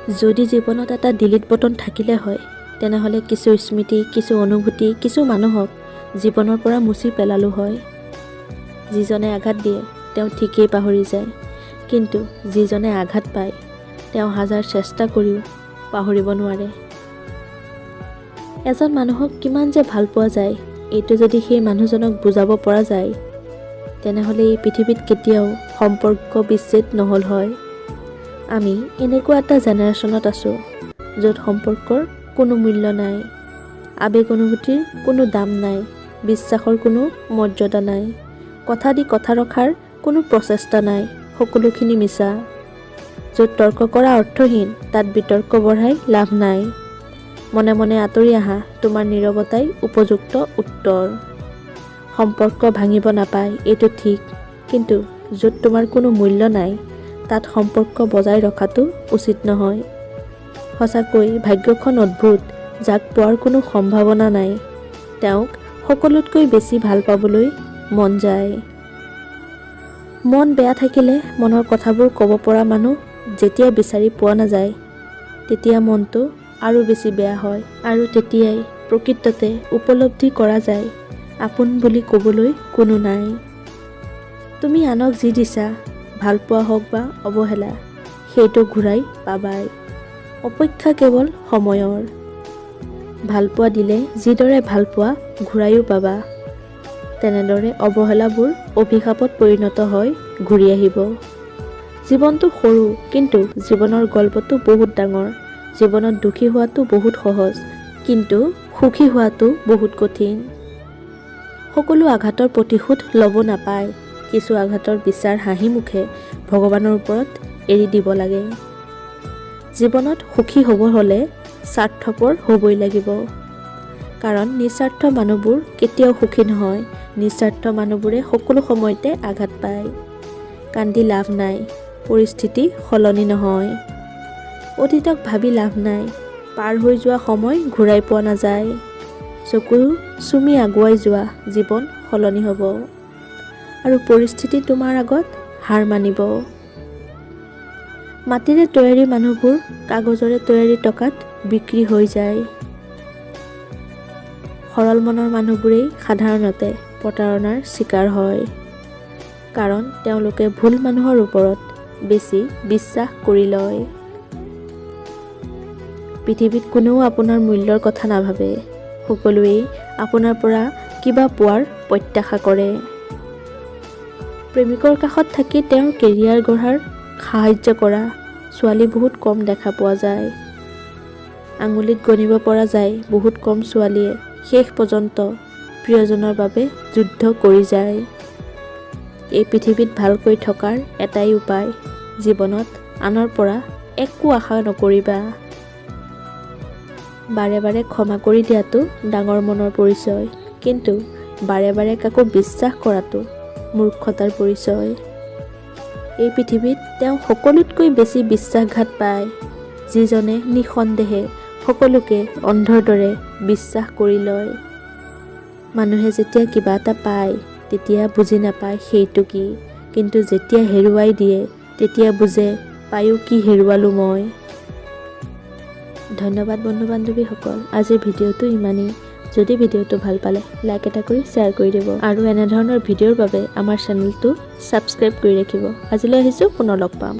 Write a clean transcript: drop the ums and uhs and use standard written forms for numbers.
যদি জীৱনত এটা ডিলিট বটন থাকিলে হয় তেনেহ'লে কিছু স্মৃতি, কিছু অনুভূতি, কিছু মানুহক জীৱনৰ পৰা মুছি পেলালো হয়। যিজনে আঘাত দিয়ে তেওঁ ঠিকেই পাহৰি যায়, কিন্তু যিজনে আঘাত পায় তেওঁ হাজাৰ চেষ্টা কৰিও পাহৰিব নোৱাৰে। এজন মানুহক কিমান যে ভাল পোৱা যায় এইটো যদি সেই মানুহজনক বুজাব পৰা যায় তেনেহ'লে এই পৃথিৱীত কেতিয়াও সম্পৰ্ক বিচ্ছেদ নহ'ল হয়। আমি এনেকুৱা এটা জেনেৰেশ্যনত আছোঁ য'ত সম্পৰ্কৰ কোনো মূল্য নাই, আৱেগ অনুভূতিৰ কোনো দাম নাই, বিশ্বাসৰ কোনো মৰ্যাদা নাই, কথা দি কথা ৰখাৰ কোনো প্ৰচেষ্টা নাই, সকলোখিনি মিছা। য'ত তৰ্ক কৰা অৰ্থহীন তাত বিতৰ্ক বঢ়াই লাভ নাই। মনে মনে আঁতৰি আহা, তোমাৰ নীৰৱতাই উপযুক্ত উত্তৰ। সম্পৰ্ক ভাঙিব নাপায় এইটো ঠিক, কিন্তু য'ত তোমাৰ কোনো মূল্য নাই তাত সম্পৰ্ক বজাই ৰখাটো উচিত নহয়। সঁচাকৈ ভাগ্যখন অদ্ভুত, যাক পোৱাৰ কোনো সম্ভাৱনা নাই তেওঁক সকলোতকৈ বেছি ভাল পাবলৈ মন যায়। মন বেয়া থাকিলে মনৰ কথাবোৰ ক'ব পৰা মানুহ যেতিয়া বিচাৰি পোৱা নাযায় তেতিয়া মনটো আৰু বেছি বেয়া হয়, আৰু তেতিয়াই প্ৰকৃততে উপলব্ধি কৰা যায় আপোন বুলি ক'বলৈ কোনো নাই। তুমি আনক যি দিছা, ভালপোৱা হওক বা অৱহেলা, সেইটো ঘূৰাই পাবাই। অপেক্ষা কেৱল সময়ৰ। ভালপোৱা দিলে যিদৰে ভালপোৱা ঘূৰায়ো পাবা, তেনেদৰে অৱহেলাবোৰ অভিশাপত পৰিণত হয় ঘূৰি আহিব। জীৱনটো সৰু, কিন্তু জীৱনৰ গল্পটো বহুত ডাঙৰ। জীৱনত দুখী হোৱাটো বহুত সহজ, কিন্তু সুখী হোৱাটো বহুত কঠিন। সকলো আঘাতৰ প্ৰতিশোধ ল'ব নাপায়, কিছু আঘাতৰ বিচাৰ হাঁহি মুখে ভগৱানৰ ওপৰত এৰি দিব লাগে। জীৱনত সুখী হ'ব হ'লে স্বাৰ্থপৰ হ'বই লাগিব, কাৰণ নিস্বাৰ্থ মানুহবোৰ কেতিয়াও সুখী নহয়। নিস্বাৰ্থ মানুহবোৰে সকলো সময়তে আঘাত পায়। কান্দি লাভ নাই, পৰিস্থিতি সলনি নহয়। অতীতক ভাবি লাভ নাই, পাৰ হৈ যোৱা সময় ঘূৰাই পোৱা নাযায়। চকু চুমি আগুৱাই যোৱা, জীৱন সলনি হ'ব, আৰু পৰিস্থিতি তোমাৰ আগত হাৰ মানিব। মাটিৰে তৈয়াৰী মানুহবোৰ কাগজৰে তৈয়াৰী টকাত বিক্ৰী হৈ যায়। সৰল মনৰ মানুহবোৰেই সাধাৰণতে প্ৰতাৰণাৰ চিকাৰ হয়, কাৰণ তেওঁলোকে ভুল মানুহৰ ওপৰত বেছি বিশ্বাস কৰি লয়। পৃথিৱীত কোনেও আপোনাৰ মূল্যৰ কথা নাভাবে, সকলোৱেই আপোনাৰ পৰা কিবা পোৱাৰ প্ৰত্যাশা কৰে। প্ৰেমিকৰ কাষত থাকি তেওঁৰ কেৰিয়াৰ গঢ়াৰ সাহায্য কৰা ছোৱালী বহুত কম দেখা পোৱা যায়। আঙুলিত গণিব পৰা যায় বহুত কম ছোৱালীয়ে শেষ পৰ্যন্ত প্ৰিয়জনৰ বাবে যুদ্ধ কৰি যায়। এই পৃথিৱীত ভালকৈ থকাৰ এটাই উপায়, জীৱনত আনৰ পৰা একো আশা নকৰিবা। বাৰে বাৰে ক্ষমা কৰি দিয়াটো ডাঙৰ মনৰ পৰিচয়, কিন্তু বাৰে বাৰে কাকো বিশ্বাস কৰাটো মূৰ্খতাৰ পৰিচয়। এই পৃথিৱীত তেওঁ সকলোতকৈ বেছি বিশ্বাসঘাত পায়, যিজনে নিঃসন্দেহে সকলোকে অন্ধৰ দৰে বিশ্বাস কৰি লয়। মানুহে যেতিয়া কিবা এটা পায় তেতিয়া বুজি নাপায় সেইটো কি, কিন্তু যেতিয়া হেৰুৱাই দিয়ে তেতিয়া বুজে পায়ো কি হেৰুৱালো মই। ধন্যবাদ বন্ধু বান্ধৱীসকল, আজিৰ ভিডিঅ'টো ইমানেই। যদি ভিডিঅ'টো ভাল পালে লাইক এটা কৰি শ্বেয়াৰ কৰি দিব, আৰু এনেধৰণৰ ভিডিঅ'ৰ বাবে আমাৰ চেনেলটো ছাবস্ক্ৰাইব কৰি ৰাখিব। আজিলৈ আহিছোঁ, পুনৰ লগ পাম।